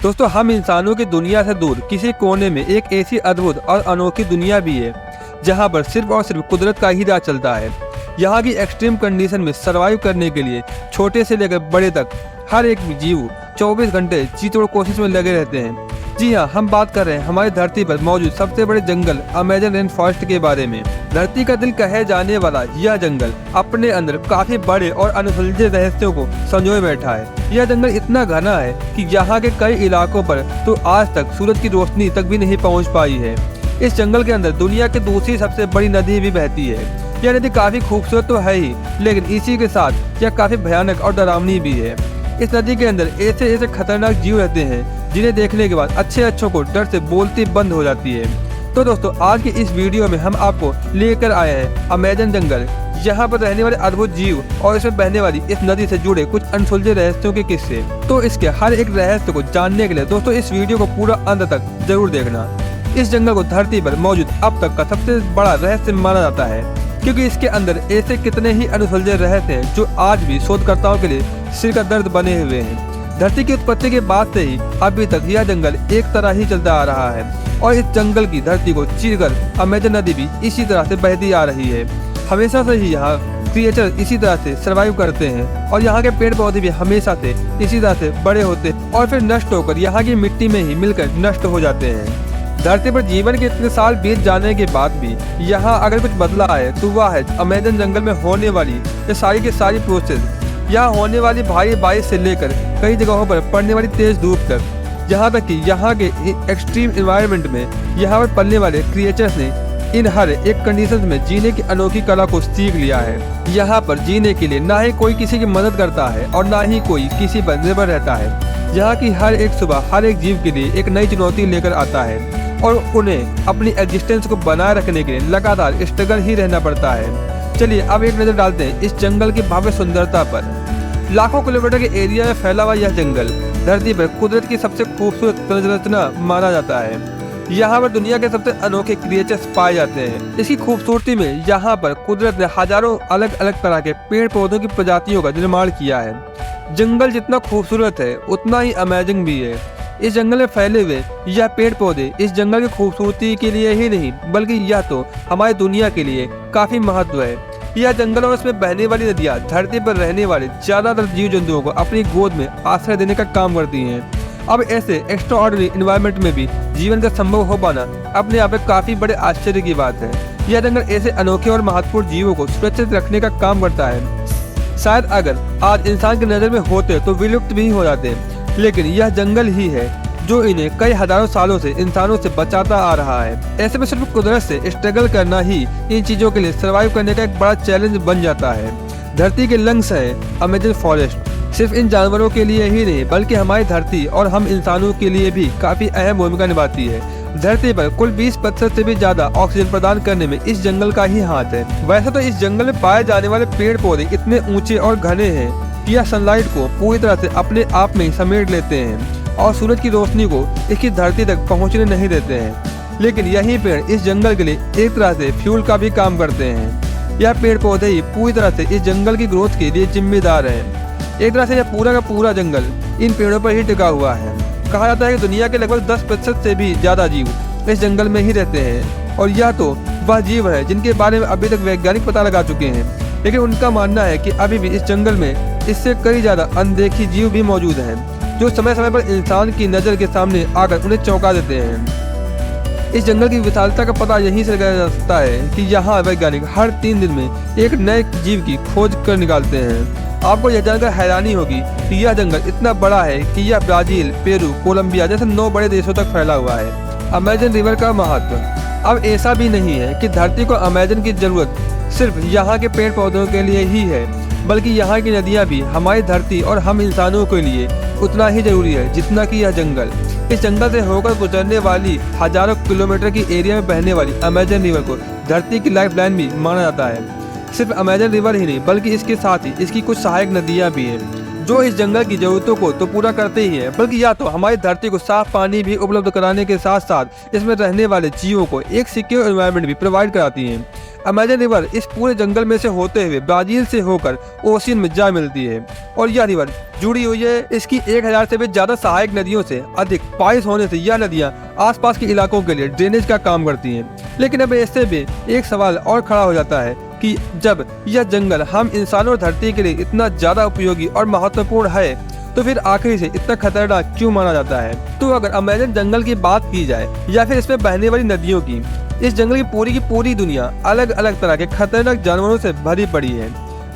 दोस्तों, हम इंसानों की दुनिया से दूर किसी कोने में एक ऐसी अद्भुत और अनोखी दुनिया भी है जहां पर सिर्फ और सिर्फ कुदरत का ही राज चलता है। यहाँ की एक्सट्रीम कंडीशन में सरवाइव करने के लिए छोटे से लेकर बड़े तक हर एक जीव 24 घंटे जी तोड़ कोशिश में लगे रहते हैं। जी हाँ, हम बात कर रहे हैं हमारी धरती पर मौजूद सबसे बड़े जंगल अमेजन रेन फॉरेस्ट के बारे में। धरती का दिल कहे जाने वाला यह जंगल अपने अंदर काफी बड़े और अनसुलझे रहस्यों को संजोए बैठा है। यह जंगल इतना घना है कि यहाँ के कई इलाकों पर तो आज तक सूरज की रोशनी तक भी नहीं पहुँच पाई है। इस जंगल के अंदर दुनिया की दूसरी सबसे बड़ी नदी भी बहती है। यह नदी काफी खूबसूरत तो है ही, लेकिन इसी के साथ यह काफी भयानक और डरावनी भी है। इस नदी के अंदर ऐसे ऐसे खतरनाक जीव रहते हैं जिन्हें देखने के बाद अच्छों को डर से बोलती बंद हो जाती है। तो दोस्तों, आज की इस वीडियो में हम आपको लेकर आए हैं अमेजन जंगल। यहाँ पर रहने वाले अद्भुत जीव और इसमें बहने वाली इस नदी से जुड़े कुछ अनसुलझे रहस्यों के किस्से। तो इसके हर एक रहस्य को जानने के लिए दोस्तों इस वीडियो को पूरा अंत तक जरूर देखना। इस जंगल को धरती पर मौजूद अब तक का सबसे बड़ा रहस्य माना जाता है, क्योंकि इसके अंदर ऐसे कितने ही अनसुलझे रहस्य हैं जो आज भी शोधकर्ताओं के लिए सिर का दर्द बने हुए हैं। धरती की उत्पत्ति के बाद से ही अभी तक यह जंगल एक तरह ही चलता आ रहा है और इस जंगल की धरती को चीरकर अमेजन नदी भी इसी तरह से बहती आ रही है। हमेशा से ही यहाँ क्रिएचर इसी तरह से सरवाइव करते हैं और यहाँ के पेड़ पौधे भी हमेशा से इसी तरह से बड़े होते हैं और फिर नष्ट होकर यहाँ की मिट्टी में ही मिलकर नष्ट हो जाते हैं। धरती पर जीवन के इतने साल बीत जाने के बाद भी यहाँ अगर कुछ बदला है तो वह है अमेजन जंगल में होने वाली ये सारी की सारी प्रोसेस। यहाँ होने वाली भारी बारिश से लेकर कई जगहों पर पड़ने वाली तेज धूप तक, यहाँ तक कि यहाँ के एक्सट्रीम एनवायरनमेंट में यहाँ पर पलने वाले क्रिएचर्स ने इन हर एक कंडीशंस में जीने की अनोखी कला को सीख लिया है। यहाँ पर जीने के लिए ना ही कोई किसी की मदद करता है और ना ही कोई किसी पर निर्भर रहता है। यहाँ की हर एक सुबह हर एक जीव के लिए एक नई चुनौती लेकर आता है और उन्हें अपनी एग्जिस्टेंस को बनाए रखने के लिए लगातार स्ट्रगल ही रहना पड़ता है। चलिए अब एक नजर डालते हैं इस जंगल की भव्य सुंदरता पर। लाखों किलोमीटर के एरिया में फैला हुआ यह जंगल धरती पर कुदरत की सबसे खूबसूरत संरचना माना जाता है। यहाँ पर दुनिया के सबसे अनोखे क्रिएचर्स पाए जाते हैं। इसकी खूबसूरती में यहाँ पर कुदरत ने हजारों अलग अलग तरह के पेड़ पौधों की प्रजातियों का निर्माण किया है। जंगल जितना खूबसूरत है उतना ही अमेजिंग भी है। इस जंगल में फैले हुए यह पेड़ पौधे इस जंगल की खूबसूरती के लिए ही नहीं बल्कि यह तो हमारी दुनिया के लिए काफी महत्व है। यह जंगल और उसमें बहने वाली नदियाँ धरती पर रहने वाले ज्यादातर जीव जंतुओं को अपनी गोद में आश्रय देने का काम करती हैं। अब ऐसे एक्स्ट्राऑर्डिनरी एनवायरनमेंट में भी जीवन का संभव हो पाना अपने आप में काफी बड़े आश्चर्य की बात है। यह जंगल ऐसे अनोखे और महत्वपूर्ण जीवों को सुरक्षित रखने का काम करता है। शायद अगर आज इंसान की नजर में होते तो विलुप्त भी हो जाते, लेकिन यह जंगल ही है जो इन्हें कई हजारों सालों से इंसानों से बचाता आ रहा है। ऐसे में सिर्फ कुदरत से स्ट्रगल करना ही इन चीजों के लिए सरवाइव करने का एक बड़ा चैलेंज बन जाता है। धरती के लंग्स है अमेजन फॉरेस्ट सिर्फ इन जानवरों के लिए ही नहीं बल्कि हमारी धरती और हम इंसानों के लिए भी काफी अहम भूमिका निभाती है। धरती पर कुल 20% से भी ज्यादा ऑक्सीजन प्रदान करने में इस जंगल का ही हाथ है। वैसे तो इस जंगल में पाए जाने वाले पेड़ पौधे इतने ऊंचे और घने हैं कि यह सनलाइट को पूरी तरह से अपने आप में ही समेट लेते हैं और सूरज की रोशनी को इसकी धरती तक पहुंचने नहीं देते हैं। लेकिन यही पेड़ इस जंगल के लिए एक तरह से फ्यूल का भी काम करते हैं। यह पेड़ पौधे ही पूरी तरह से इस जंगल की ग्रोथ के लिए जिम्मेदार हैं। एक तरह से यह पूरा का पूरा जंगल इन पेड़ों पर ही टिका हुआ है। कहा जाता है कि दुनिया के लगभग 10% से भी ज्यादा जीव इस जंगल में ही रहते हैं और यह तो वह जीव है जिनके बारे में अभी तक वैज्ञानिक पता लगा चुके हैं, लेकिन उनका मानना है कि अभी भी इस जंगल में इससे कई ज्यादा अनदेखी जीव भी मौजूद हैं जो समय समय पर इंसान की नजर के सामने आकर उन्हें चौंका देते हैं। इस जंगल की विशालता का पता यहीं से लगाया जा सकता है कि यहाँ वैज्ञानिक हर 3 दिन में एक नए जीव की खोज कर निकालते हैं। आपको यह जानकर हैरानी होगी कि यह जंगल इतना बड़ा है कि यह ब्राजील, पेरू, कोलंबिया जैसे 9 बड़े देशों तक फैला हुआ है। अमेजन रिवर का महत्व अब ऐसा भी नहीं है कि धरती को अमेजन की जरूरत सिर्फ यहाँ के पेड़ पौधों के लिए ही है, बल्कि यहाँ की नदियाँ भी हमारी धरती और हम इंसानों के लिए उतना ही जरूरी है जितना कि यह जंगल। इस जंगल से होकर गुजरने वाली हजारों किलोमीटर की एरिया में बहने वाली अमेजन रिवर को धरती की लाइफलाइन भी माना जाता है। सिर्फ अमेजन रिवर ही नहीं बल्कि इसके साथ ही इसकी कुछ सहायक नदियाँ भी हैं जो इस जंगल की जरूरतों को तो पूरा करते ही हैं, बल्कि या तो हमारी धरती को साफ पानी भी उपलब्ध कराने के साथ साथ इसमें रहने वाले जीवों को एक सिक्योर एनवायरनमेंट भी प्रोवाइड कराती हैं। अमेजन रिवर इस पूरे जंगल में से होते हुए ब्राजील से होकर ओशियन में जा मिलती है और यह रिवर जुड़ी हुई है इसकी 1000 से भी ज्यादा सहायक नदियों से। अधिक बारिश होने से यह नदियां आसपास के इलाकों के लिए ड्रेनेज का काम करती हैं। लेकिन अब इससे भी एक सवाल और खड़ा हो जाता है कि जब यह जंगल हम इंसानों और धरती के लिए इतना ज्यादा उपयोगी और महत्वपूर्ण है तो फिर आखिर से इतना खतरनाक क्यों माना जाता है। तो अगर अमेजन जंगल की बात की जाए या फिर इसमें बहने वाली नदियों की, इस जंगल की पूरी दुनिया अलग अलग तरह के खतरनाक जानवरों से भरी पड़ी है।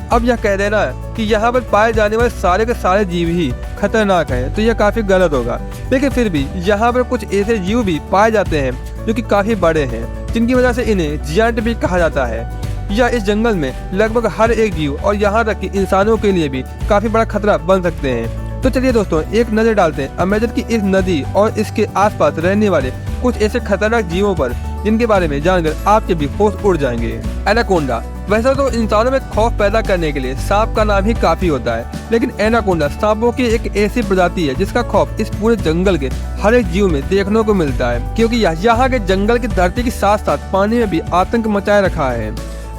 अब यह कह देना कि यहाँ पर पाए जाने वाले सारे के सारे जीव ही खतरनाक हैं तो यह काफी गलत होगा। लेकिन फिर भी यहाँ पर कुछ ऐसे जीव भी पाए जाते हैं जो कि काफी बड़े हैं, जिनकी वजह से इन्हें जियांट भी कहा जाता है। यह इस जंगल में लगभग हर एक जीव और यहाँ तक कि इंसानों के लिए भी काफी बड़ा खतरा बन सकते हैं। तो चलिए दोस्तों एक नजर डालते हैं अमेजन की इस नदी और इसके आसपास रहने वाले कुछ ऐसे खतरनाक जीवों पर जिनके बारे में जानकर आपके भी होश उड़ जाएंगे। एनाकोंडा। वैसे तो इंसानों में खौफ पैदा करने के लिए सांप का नाम ही काफी होता है, लेकिन एनाकोंडा सांपों की एक ऐसी प्रजाति है जिसका खौफ इस पूरे जंगल के हर एक जीव में देखने को मिलता है, क्योंकि यहाँ के जंगल की धरती के साथ साथ पानी में भी आतंक मचाए रखा है।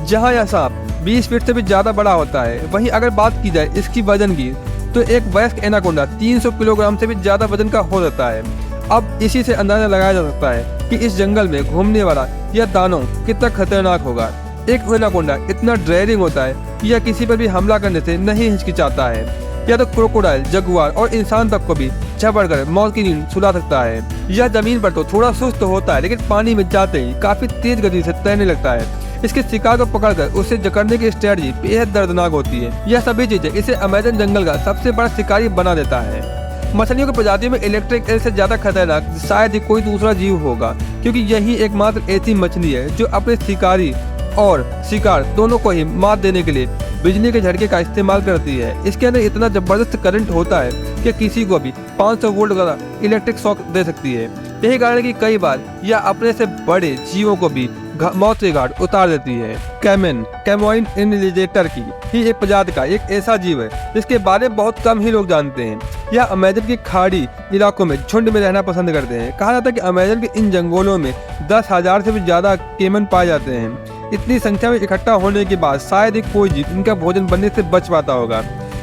जहाँ यह सांप 20 फीट से भी ज्यादा बड़ा होता है, वहीं अगर बात की जाए इसकी वजन की तो एक वयस्क एनाकोंडा 300 किलोग्राम से भी ज्यादा वजन का हो जाता है। अब इसी से अंदाजा लगाया जा सकता है कि इस जंगल में घूमने वाला यह दानव कितना खतरनाक होगा। एक एनाकोंडा इतना ड्रेयरिंग होता है कि यह किसी पर भी हमला करने से नहीं हिचकिचाता है। यह तो क्रोकोडाइल, जगुआर और इंसान तक को भी झपड़ कर मौत की नींद सुला सकता है। यह जमीन पर तो थोड़ा सुस्त होता है, लेकिन पानी में जाते ही काफी तेज गति से तैरने लगता है। इसके शिकार को पकड़कर उसे जकड़ने की स्ट्रेटजी बेहद दर्दनाक होती है। यह सभी चीजें इसे अमेजन जंगल का सबसे बड़ा शिकारी बना देता है। मछलियों की प्रजातियों में इलेक्ट्रिक ईल से ज्यादा खतरनाक शायद ही कोई दूसरा जीव होगा, क्योंकि यही एकमात्र ऐसी मछली है जो अपने शिकारी और शिकार दोनों को ही मात देने के लिए बिजली के झटके का इस्तेमाल करती है। इसके अंदर इतना जबरदस्त करंट होता है कि किसी को भी 500 वोल्ट का इलेक्ट्रिक शॉक दे सकती है। यही कारण है कि कई बार यह अपने से बड़े जीवों को भी मौत के घाट उतार देती है। कैमोइन इनलिजेटर की ही एक प्रजाति का एक ऐसा जीव है जिसके बारे में बहुत कम ही लोग जानते हैं। यह अमेजन की खाड़ी इलाकों में झुंड में रहना पसंद करते हैं। कहा जाता है कि अमेजन के इन जंगलों में 10,000 से भी ज्यादा केमन पाए जाते हैं। इतनी संख्या में इकट्ठा होने के बाद शायद ही कोई जीव इनका भोजन बनने से बच पाता होगा।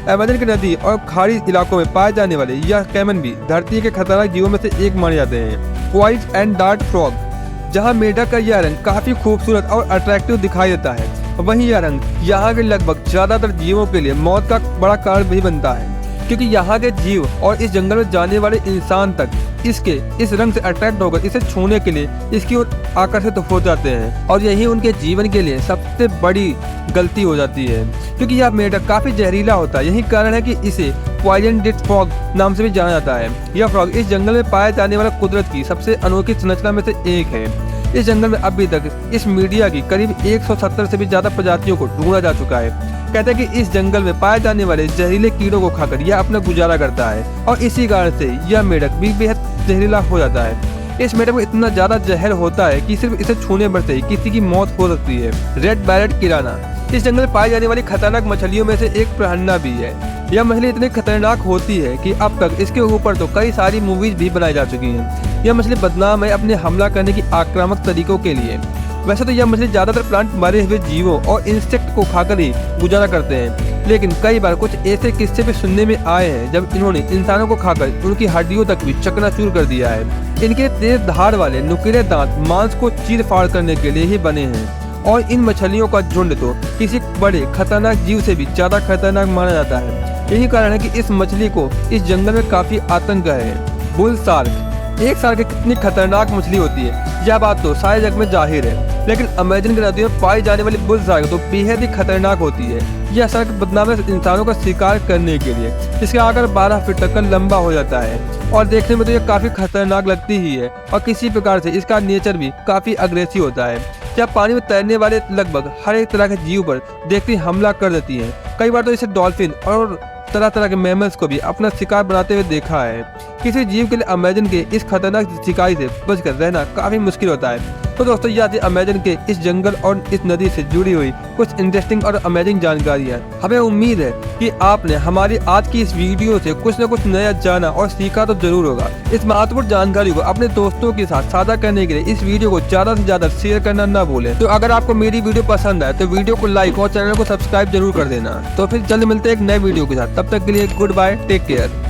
अमेजन की नदी और खाड़ी इलाकों में पाए जाने वाले यह कैमन भी धरती के खतरनाक जीवों में से एक माने जाते हैं। White and dark frog. जहां मेढक का यह रंग काफी खूबसूरत और अट्रैक्टिव दिखाई देता है, वहीं यह रंग यहाँ के लगभग ज्यादातर जीवों के लिए मौत का बड़ा कारण भी बनता है, क्योंकि यहाँ के जीव और इस जंगल में जाने वाले इंसान तक इसके इस रंग से अट्रैक्ट होकर इसे छूने के लिए इसकी ओर आकर्षित हो जाते हैं, और यही उनके जीवन के लिए सबसे बड़ी गलती हो जाती है, क्योंकि यह मेढक काफी जहरीला होता है। यही कारण है कि इसे पॉइजन डेथ फ्रॉग नाम से भी जाना जाता है। यह फ्रॉग इस जंगल में पाए जाने वाला कुदरत की सबसे अनोखी संरचना में से एक है। इस जंगल में अभी तक इस मीडिया की करीब 170 से भी ज्यादा प्रजातियों को ढूंढा जा चुका है। कहते हैं कि इस जंगल में पाए जाने वाले जहरीले कीड़ों को खाकर यह अपना गुजारा करता है, और इसी कारण से यह मेढक भी बेहद जहरीला हो जाता है। इस मेढक में इतना ज्यादा जहर होता है कि सिर्फ इसे छूने पर से ही किसी की मौत हो सकती है। रेड बैरेट किराना इस जंगल में पाई जाने वाली खतरनाक मछलियों में से एक पिरान्हा भी है। यह मछली इतनी खतरनाक होती है कि अब तक इसके ऊपर तो कई सारी मूवीज भी बनाई जा चुकी हैं। यह मछली बदनाम है अपने हमला करने की आक्रामक तरीकों के लिए। वैसे तो यह मछली ज्यादातर प्लांट मरे हुए जीवों और इंसेक्ट को खाकर ही गुजारा करते हैं, लेकिन कई बार कुछ ऐसे किस्से भी सुनने में आए हैं जब इन्होंने इंसानों को खाकर उनकी हड्डियों तक भी चकनाचूर कर दिया है। इनके तेज धार वाले नुकीले दांत मांस को चीर फाड़ करने के लिए ही बने हैं, और इन मछलियों का झुंड तो किसी बड़े खतरनाक जीव से भी ज्यादा खतरनाक माना जाता है। यही कारण है कि इस मछली को इस जंगल में काफी आतंक है। Bull shark. एक शार्क कितनी खतरनाक मछली होती है यह बात तो सारे जग में जाहिर है, लेकिन अमेजन की नदियों में पाई जाने वाली बुल शार्क तो बेहद ही खतरनाक होती है। यह शार्क बदनाम है इंसानों का शिकार करने के लिए। इसका आकार 12 फीट तक का लंबा हो जाता है, और देखने में तो यह काफी खतरनाक लगती ही है, और किसी प्रकार से इसका नेचर भी काफी अग्रेसिव होता है। यह पानी में तैरने वाले लगभग हर एक तरह के जीव पर देखते ही हमला कर देती है। कई बार तो इसे डॉल्फिन और तरह तरह के मैमल्स को भी अपना शिकार बनाते हुए देखा है। किसी जीव के लिए अमेजन के इस खतरनाक शिकारी से बचकर रहना काफी मुश्किल होता है। तो दोस्तों ये थी अमेजन के इस जंगल और इस नदी से जुड़ी हुई कुछ इंटरेस्टिंग और अमेजिंग जानकारियाँ। हमें उम्मीद है कि आपने हमारी आज की इस वीडियो से कुछ न कुछ नया जाना और सीखा तो जरूर होगा। इस महत्वपूर्ण जानकारी को अपने दोस्तों के साथ साझा करने के लिए इस वीडियो को ज्यादा से ज्यादा शेयर करना ना भूलें। तो अगर आपको मेरी वीडियो पसंद आए तो वीडियो को लाइक और चैनल को सब्सक्राइब जरूर कर देना। तो फिर जल्द मिलते हैं एक नए वीडियो के साथ, तब तक के लिए गुड बाय, टेक केयर।